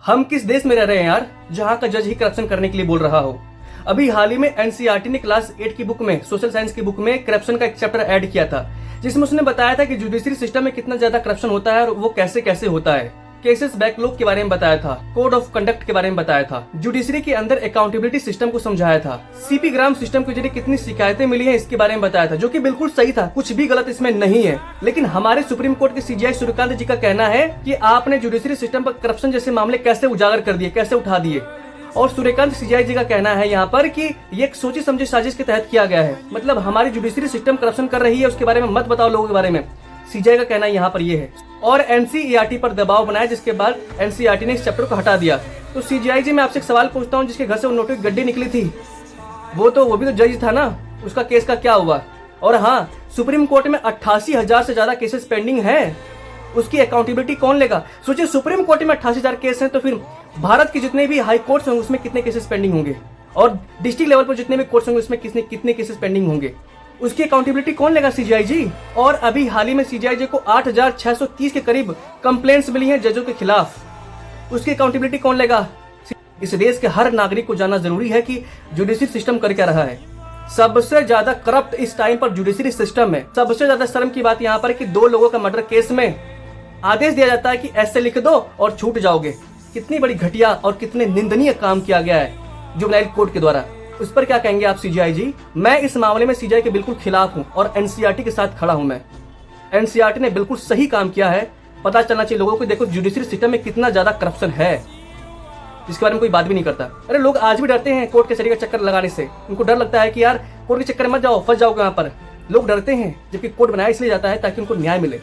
हम किस देश में रह रहे हैं यार, जहाँ का जज ही करप्शन करने के लिए बोल रहा हो। अभी हाल ही में एनसीईआरटी ने क्लास 8 की बुक में, सोशल साइंस की बुक में करप्शन का एक चैप्टर ऐड किया था, जिसमें उसने बताया था कि जुडिशरी सिस्टम में कितना ज्यादा करप्शन होता है और वो कैसे कैसे होता है। केसेस बैकलॉग के बारे में बताया था, कोड ऑफ कंडक्ट के बारे में बताया था, जुडिशरी के अंदर अकाउंटेबिलिटी सिस्टम को समझाया था, सीपी ग्राम सिस्टम के जरिए कितनी शिकायतें मिली हैं इसके बारे में बताया था, जो कि बिल्कुल सही था, कुछ भी गलत इसमें नहीं है। लेकिन हमारे सुप्रीम कोर्ट के सीजीआई सूर्यकांत जी का कहना है कि आपने जुडिशरी सिस्टम पर करप्शन जैसे मामले कैसे उजागर कर दिए, कैसे उठा दिए। और सूर्यकांत सीजीआई जी का कहना है यहाँ पर कि ये एक सोची समझी साजिश के तहत किया गया है, मतलब हमारी जुडिशरी सिस्टम करप्शन कर रही है, उसके बारे में मत बताओ लोगों के बारे में। सीजीआई का कहना यहाँ पर ये है। और एनसीईआरटी पर दबाव बनाया, जिसके बाद एनसीईआरटी ने इस चैप्टर को हटा दिया। तो सीजीआई जी, मैं आपसे एक सवाल पूछता हूँ, जिसके घर से वो नोट की गड्डी निकली थी, वो भी तो जज था ना, उसका केस का क्या हुआ? और हाँ, सुप्रीम कोर्ट में 88,000 से ज्यादा केसेस पेंडिंग है, उसकी अकाउंटेबिलिटी कौन लेगा? सोचिए, सुप्रीम कोर्ट में 88,000 केस हैं, तो फिर भारत के जितने भी हाई कोर्ट्स होंगे उसमें कितने केसेस पेंडिंग होंगे, और डिस्ट्रिक्ट लेवल पर जितने भी कोर्ट्स होंगे उसमें कितने केसेस पेंडिंग होंगे, उसकी अकाउंटेबिलिटी कौन लेगा? सीजीआई जी। और अभी हाल ही में सीजीआई जी को 8,630 के करीब कंप्लेंट्स मिली हैं जजों के खिलाफ, उसकी अकाउंटेबिलिटी कौन लेगा? इस देश के हर नागरिक को जानना जरूरी है कि जुडिशरी सिस्टम कर क्या रहा है। सबसे ज्यादा करप्ट इस टाइम पर जुडिशरी सिस्टम है। सबसे ज्यादा शर्म की बात यहाँ पर कि 2 लोगों का मर्डर केस में आदेश दिया जाता है कि ऐसे लिख दो और छूट जाओगे। कितनी बड़ी घटिया और कितने निंदनीय काम किया गया है जुवेनाइल कोर्ट के द्वारा। उस पर क्या कहेंगे आप सीजीआई जी? मैं इस मामले में सीजीआई के बिल्कुल खिलाफ हूं और एनसीईआरटी के साथ खड़ा हूं। मैं एनसीईआरटी ने बिल्कुल सही काम किया है। पता चलना चाहिए लोगों को, देखो जुडिशरी सिस्टम में कितना ज्यादा करप्शन है, जिसके बारे में कोई बात भी नहीं करता। अरे लोग आज भी डरते हैं कोर्ट कचहरी का चक्कर लगाने से। उनको डर लगता है कि यार कोर्ट के चक्कर में मत जाओ, फंस जाओगे वहां पर। लोग डरते हैं, जबकि कोर्ट बनाया इसलिए जाता है ताकि उनको न्याय मिले।